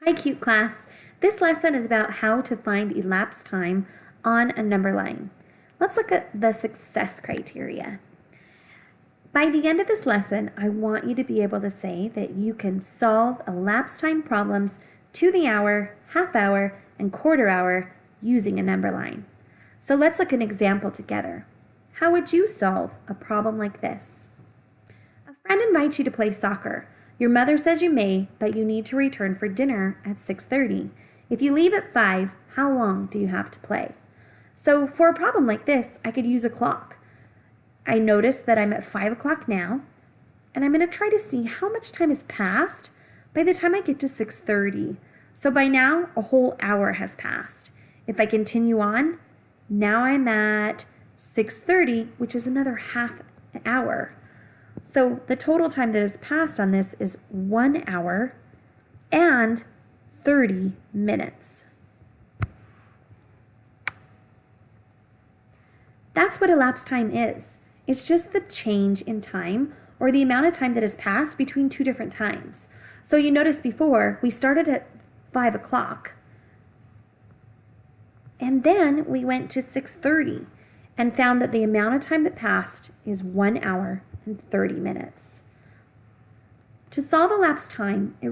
Hi, cute class. This lesson is about how to find elapsed time on a number line. Let's look at the success criteria. By the end of this lesson, I want you to be able to say that you can solve elapsed time problems to the hour, half hour, and quarter hour using a number line. So let's look at an example together. How would you solve a problem like this? A friend invites you to play soccer. Your mother says you may, but you need to return for dinner at 6:30. If you leave at 5, how long do you have to play? So for a problem like this, I could use a clock. I notice that I'm at 5 o'clock now, and I'm going to try to see how much time has passed by the time I get to 6:30. So by now, a whole hour has passed. If I continue on, now I'm at 6:30, which is another half an hour. So the total time that has passed on this is 1 hour and 30 minutes. That's what elapsed time is. It's just the change in time or the amount of time that has passed between two different times. So you noticed before we started at 5 o'clock and then we went to 6:30 and found that the amount of time that passed is 1 hour and 30 minutes. To solve elapsed time, it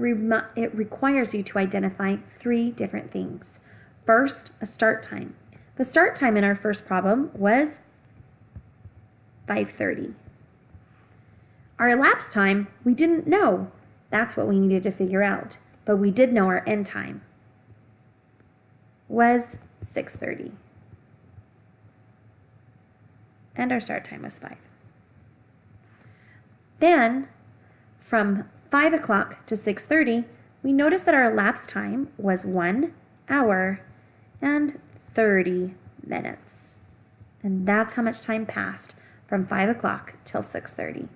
requires you to identify three different things. First, a start time. The start time in our first problem was 5:30. Our elapsed time, we didn't know. That's what we needed to figure out. But we did know our end time was 6:30. And our start time was 5. Then, from 5 o'clock to 6:30, we noticed that our elapsed time was 1 hour and 30 minutes. And that's how much time passed from 5 o'clock till 6:30.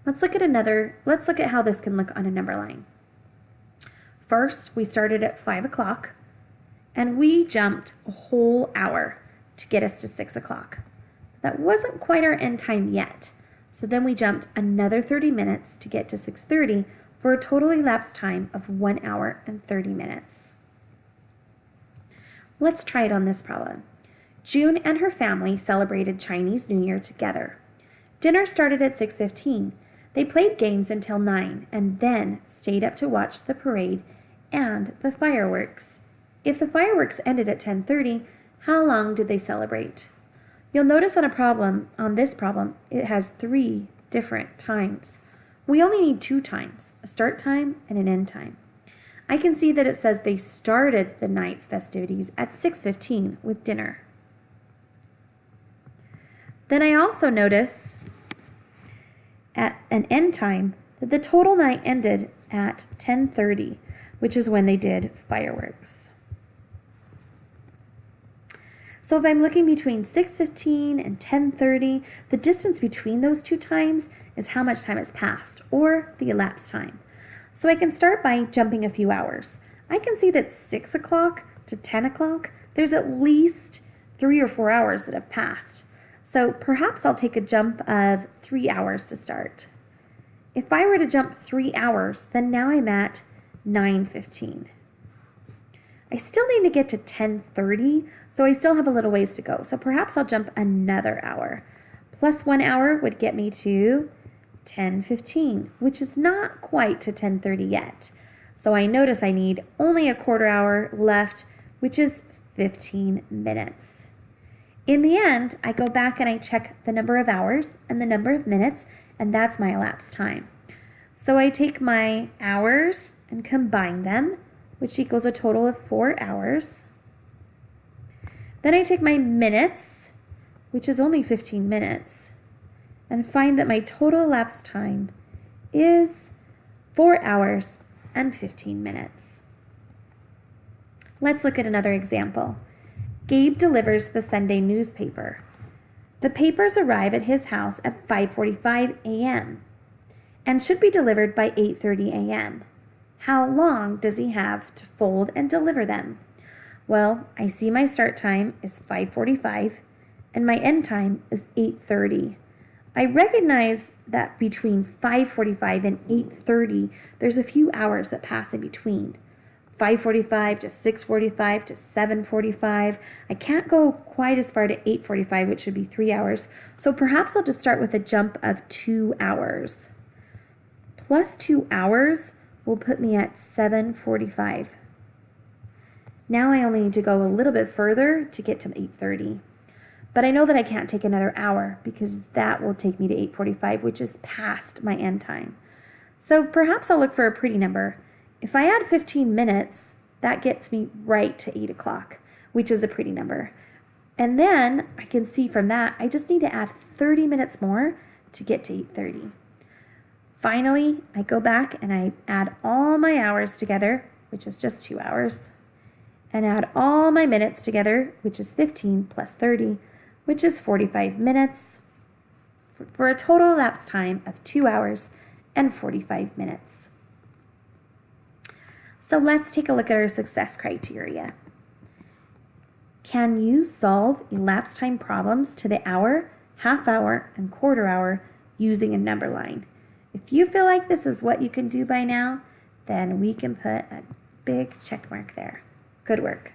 Let's look at how this can look on a number line. First, we started at 5 o'clock, and we jumped a whole hour to get us to 6 o'clock. That wasn't quite our end time yet. So then we jumped another 30 minutes to get to 6:30 for a total elapsed time of 1 hour and 30 minutes. Let's try it on this problem. June and her family celebrated Chinese New Year together. Dinner started at 6:15. They played games until 9 and then stayed up to watch the parade and the fireworks. If the fireworks ended at 10:30, how long did they celebrate? You'll notice on this problem, it has 3 different times. We only need 2 times, a start time and an end time. I can see that it says they started the night's festivities at 6:15 with dinner. Then I also notice at an end time that the total night ended at 10:30, which is when they did fireworks. So if I'm looking between 6:15 and 10:30, the distance between those 2 times is how much time has passed, or the elapsed time. So I can start by jumping a few hours. I can see that 6 o'clock to 10 o'clock, there's at least 3 or 4 hours that have passed. So perhaps I'll take a jump of 3 hours to start. If I were to jump 3 hours, then now I'm at 9:15. I still need to get to 10:30, so I still have a little ways to go. So perhaps I'll jump another hour. Plus 1 hour would get me to 10:15, which is not quite to 10:30 yet. So I notice I need only a quarter hour left, which is 15 minutes. In the end, I go back and I check the number of hours and the number of minutes, and that's my elapsed time. So I take my hours and combine them, which equals a total of 4 hours. Then I take my minutes, which is only 15 minutes, and find that my total elapsed time is 4 hours and 15 minutes. Let's look at another example. Gabe delivers the Sunday newspaper. The papers arrive at his house at 5:45 a.m. and should be delivered by 8:30 a.m. How long does he have to fold and deliver them? Well, I see my start time is 5:45 and my end time is 8:30. I recognize that between 5:45 and 8:30, there's a few hours that pass in between. 5:45 to 6:45 to 7:45. I can't go quite as far to 8:45, which should be 3 hours. So perhaps I'll just start with a jump of 2 hours. Plus 2 hours will put me at 7:45. Now I only need to go a little bit further to get to 8:30. But I know that I can't take another hour because that will take me to 8:45, which is past my end time. So perhaps I'll look for a pretty number. If I add 15 minutes, that gets me right to 8 o'clock, which is a pretty number. And then I can see from that, I just need to add 30 minutes more to get to 8:30. Finally, I go back and I add all my hours together, which is just 2 hours, and add all my minutes together, which is 15 plus 30, which is 45 minutes, for a total elapsed time of 2 hours and 45 minutes. So let's take a look at our success criteria. Can you solve elapsed time problems to the hour, half hour, and quarter hour using a number line? If you feel like this is what you can do by now, then we can put a big check mark there. Good work.